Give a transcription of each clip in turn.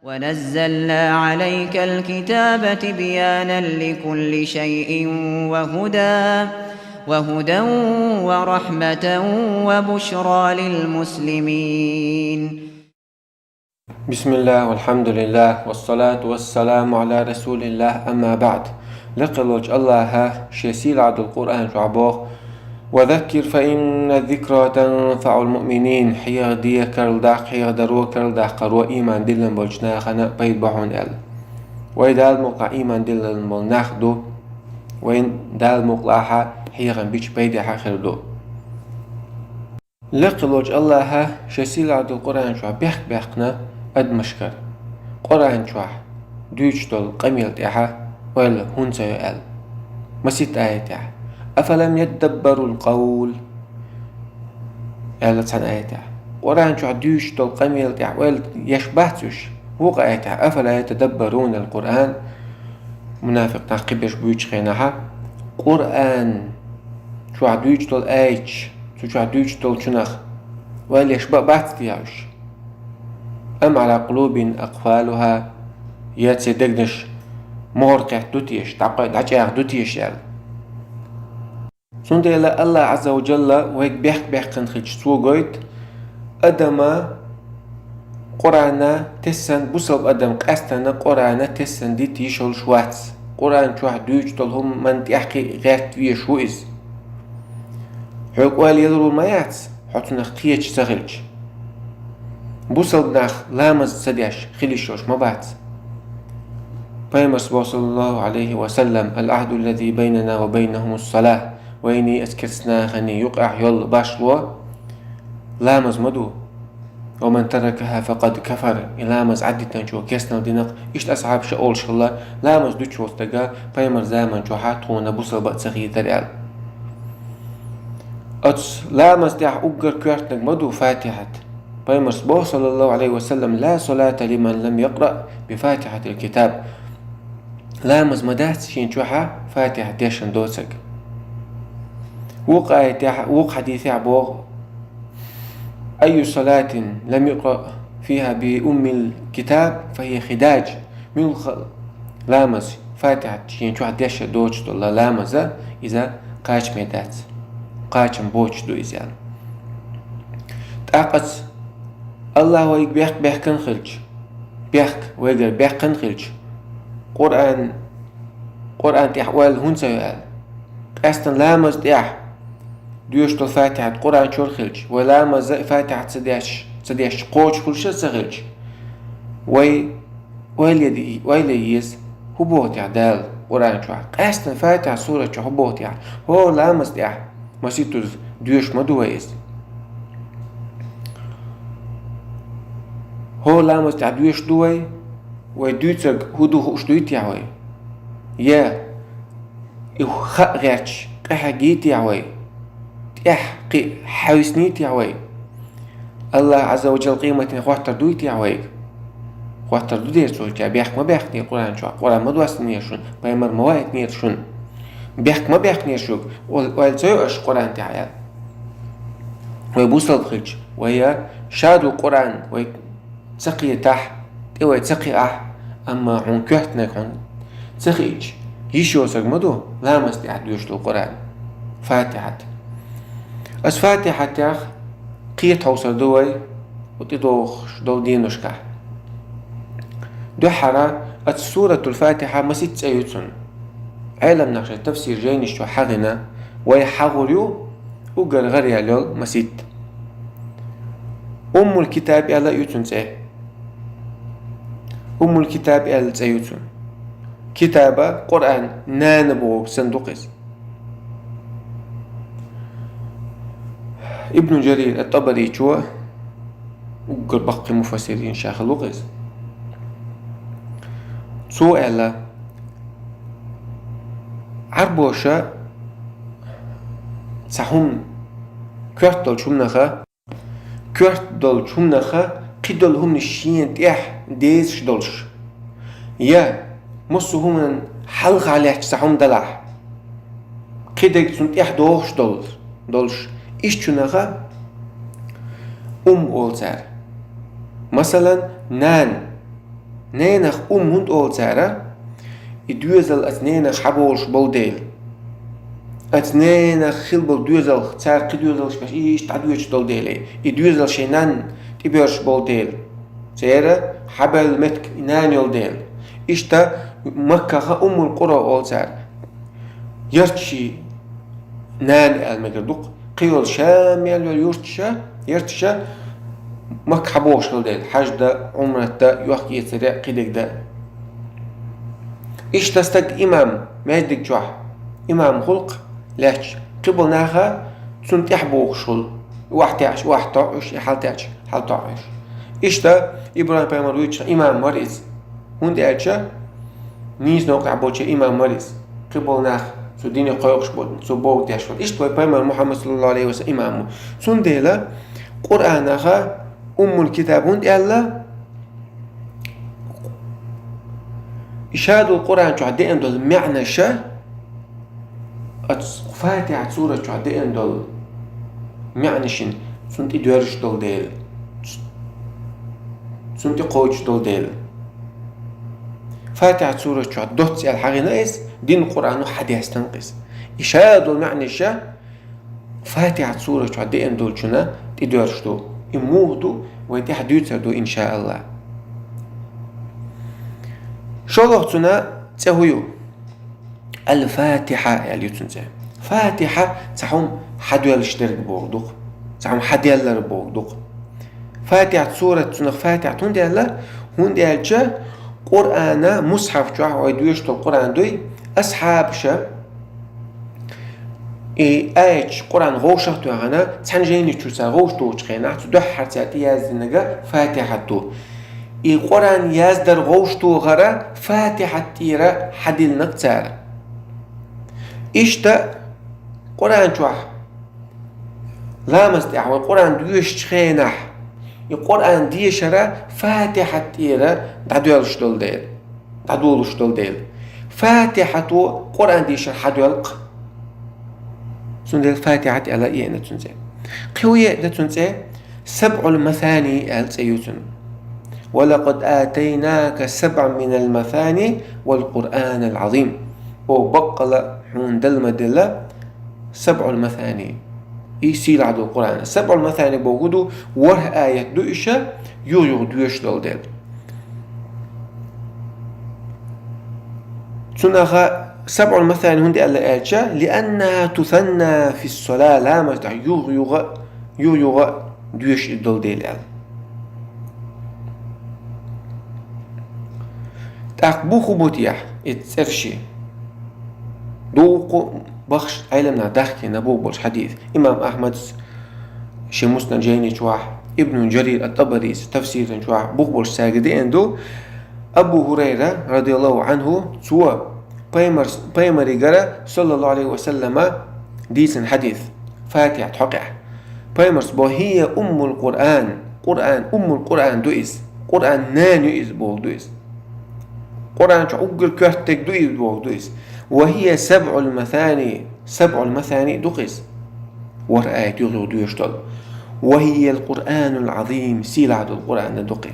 ونزلنا عليك الكتاب تبيانا لكل شيء وهدى ورحمة وبشرى للمسلمين. بسم الله والحمد لله والصلاة والسلام على رسول الله أما بعد. لقلوج الله شيسيل عد القرآن شعبوه وذكر فإن الذكرى تنفع المؤمنين حيا دي كرلداق حيا درو كرلداق قروا إيمان دلن بولجناخنا بيد بحون أل وإذا الموقع إيمان دلن بول ناخدو وإن دال موقعها حيا غنبيش بيد حاخردو. لقلوج الله شيسيل عد القرآن شعب بيحقنا أد مشكر قرآن شوح دوشتل قميل تيحا ويلا هون سيئل مسيت آية تيحا أفلم يدبروا القول يلا تسان آية تيحا قرآن شوح دوشتل قميل تيحا ويلا يشبهتش وقع آية تيحا أفلا يتدبرون القرآن منافق ناقبش بيوش خيناها قرآن شوح دوشتل آيش شوح دوشتل شنخ ويلا يشبهت تيحوش أم على قلوب أقفالها ياتسدقنش مورقع دوتيش تعقيد عجاق دوتيش يعني سنت إلى الله عز وجل وهيك بيحق نخيج سوغويت أدما قرآن تسن بصلب أدم قاستنا قرآن تسن دي تيشول شواتس قرآن شوح دوش تلهم من تيحكي غير ويشوئز حيوك والي يدرو ما ياتس حطنا قيش سغلج بوصل ناخ لامز سديش خليشوش ما بعد بيمس صلى الله عليه وسلم العهد الذي بيننا وبينهم الصلاة وإني أسكرسنا غني يقع يل باشلو لامز مدو ومن تركها فقد كفر لامز عدتنا جو كيسنا دينق إشت أصحاب شاول شلا لامز دوش وستقا بيمر زامن جو حاتونا بوصل بقت سغي دريال أتس لامز ديح أقر كوارتنك مدو فاتحة بيمر صلى الله عليه وسلم لا صلاة لمن لم يقرأ بفاتحة الكتاب لامز مدات شين شوحة فاتحة ديشن دوسك وق حديث عبوغ أي صلاة لم يقرأ فيها بأم الكتاب فهي خداج من لامز فاتحة شين شوحة ديشن دوش دولا لامز إذا قاش ميدات قاچم بوچ دو إزيان تاقت الله ويك بيحك كنخلج بيحك ويقر بيحك كنخلج قرآن تيح ويل هون سيئال قاستن لامز تيح دوشتو الفاتحة قرآن شور خلج ولامز فاتحة سديش قوش خلش سغلج ويل يز هبوت يعدال قرآن شوح قاستن فاتحة سورة شو هبوت يع هو لامز تيح مسيتوز دوش مدويز هو لامز تيح دوش دوي ويدوتك هدو هوش دويت يعوي يا خق غيرش قح جيت يعوي تيح حوسنيت يعوي الله عز وجل قيمة خواتر دويت يعوي خواتر دو دير سوچا بيحك ما بيحك نير قرآن شو قرآن ما دوست نيرشون بيمر موائد نيرشون بيحك ما بيحك نيرشوك والتسيوش قرآن تعيال ويبوصل بخيج وهي شادو قرآن ويتسقي تح ويتسقي أح أما عن كهتنك عن تسقيج يشوسك مدو لا مستعد يشتو القرآن فاتحة أس فاتحة تاخ قيت حوصل دوي وتدوخ دو دينوشكا دو حرا أس سورة الفاتحة مسيت سيوتسون علم نقش التفسير جينيش شو حغنا ويحغريو وقرغر يالول مسيت أم الكتاب يلا يوتسون سيه أم الكتاب يلا سيوتسون كتابة قرآن نانبو صندوقس ابن جرير الطبري شو وقر بقي مفسرين شاخ لغز سؤال عربوشا سهم كرت دول شمنخا قدول هم نشين تيح ديز شدولش يا مصو هم حلق عليك سهم دلح قدك سنتيح دوش دولش إيش شنخا أولزار مثلا نان نينخ هند أول سارة يدوزل أتنينخ حبوش بولديل أتنينخ خلبل دوزل سار قدوزل شبش إيش تعدوش دولديل يدوزل شينان تبيرش بولديل سيرة حبل متك نان يولديل إشتا مكة القرى أول سار يرتشي نان المجردوق قيل شام يلو يرتشا مك حبوش هلديل حج دا عمره دا يوحكي يتسرع قيدك دا إيش تستق إمام مادك جوح إمام خلق لاش قبل ناخا تسنت يحبوش شل واحد تعش حال تعش إيش تا إبراهيم بيمرويتش إمام مريز هند أجا نيز نوقع بوتش إمام مريز قبل ناخ سو ديني قيوقش بود سو بوغ تياش بود إيش توي بيمر محمد صلى الله عليه وسلم إمامه سنديلا قرآن ناخا الكتاب هند ألا إشهاد القرآن تعدين دول معنى شا فاتحة سورة تعدين دول معنى شن سنت إدوارش دول ديل سنت قوش دول ديل فاتحة سورة تعدوت سيال حاجة نايس دين القرآن حديث تنقص إشهاد المعنى شا فاتحة سورة تعدين دول شنا إدوارش دول إموهدو ويتي حديثة إن شاء الله شلوغتنا تهويو الفاتحة يعني تنزع فاتحة تحوم حدوال اشترك بوغدوق تحوم حديال بوغدوق فاتحة سورة تنخ فاتحة هنديالا هنديالجا قرآن مصحف جوح ويدويش تو القرآن دوي أصحاب شا آيش قرآن غوشة تو هنا تحنجيني تشوسا غوش تو تشخينا تدوح حرساتي يازدنغا فاتحة تو القرآن يازدر غوشتو غرا فاتحة تيرا حديل نقتار إشتا قرآن جوح لا مستيح والقرآن دوش تخينح القرآن ديشرا فاتحة تيرا دادولش دول ديل فاتحة قرآن ديشر حدولق سندل فاتحة على إيه نتنزل قوية نتنزل 7 المثاني السيوتن ولقد آتيناك 7 من المثاني والقرآن العظيم وبقل حون دلمدلة 7 المثاني يسير عدو القرآن 7 المثاني بوجودو وره آية دوشة يو دوش دل تناغا 7 المثاني هندي ألا آية لأنها تثنى في الصلاة لا مستح يو دوش دل تاقبو خبوتيح اتسرشي دوقو بخش علمنا داخكي نبو برش حديث إمام أحمد شي مسند جيني جواح ابن جرير الطبري تفسير جواح بوخبرش ساقدين دو أبو هريرة رضي الله عنه سوى بيمري قرأ صلى الله عليه وسلم ديسن حديث فاتحة حقع بيمرس بو هي أم القرآن أم القرآن دوئس قرآن نان يئس بو دوئس قرآن تعقل كرتك دوئس وهي 7 المثاني دقس ورآية يغلو يشتغل وهي القرآن العظيم سيلعد القرآن دقي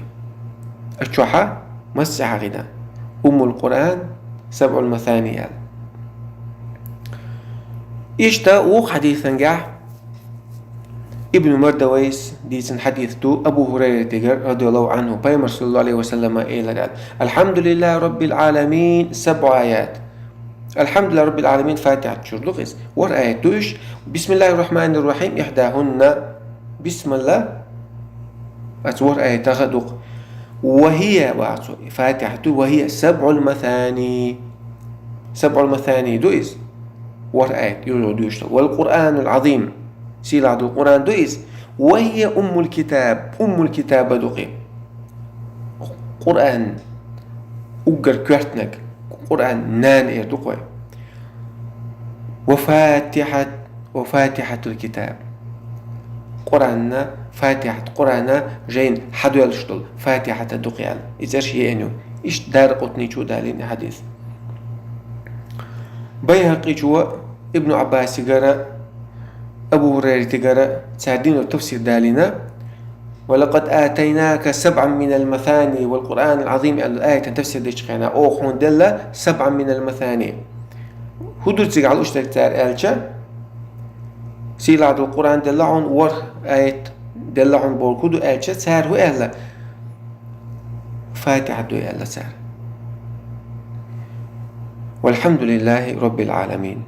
الشوحة مسح غدا أم القرآن 7 المثاني إشتا وق حديثا قاع ابن مردويس ديسن حديثتو أبو هريرة رضي الله عنه بيمر صلى الله عليه وسلم إلى قال الحمد لله رب العالمين 7 آيات الحمد لله رب العالمين فاتحة شردقس ورآية دوش بسم الله الرحمن الرحيم إحداهن بسم الله أتور آية تغدق وهي فاتحة وهي 7 المثاني 7 المثاني دوئس ورآية دوش والقرآن العظيم سيلاد القرآن دوئس وهي أم الكتاب دقي قرآن أجر كرتنك قرآن نان إردقوي وفاتحة الكتاب قرآن فاتحة قرآن جين حدو يلشتل فاتحة الدقيال إذاش يأنيو إيش دار قطني شو دالين حديث بيهقي شو ابن عباس قرأ أبو هريرة قرأ سعدين التفسير دالنا ولقد آتيناك 7 من المثاني والقرآن العظيم الآية تفسير ديش خينا أو خون دلة 7 من المثاني هدو تسيق على الأشتاك تار آلشة سيلاد القرآن دلعون ور آية دلعون بوركودو آلشة سار هو أهلا فاتحة دو أهلا سار والحمد لله رب العالمين.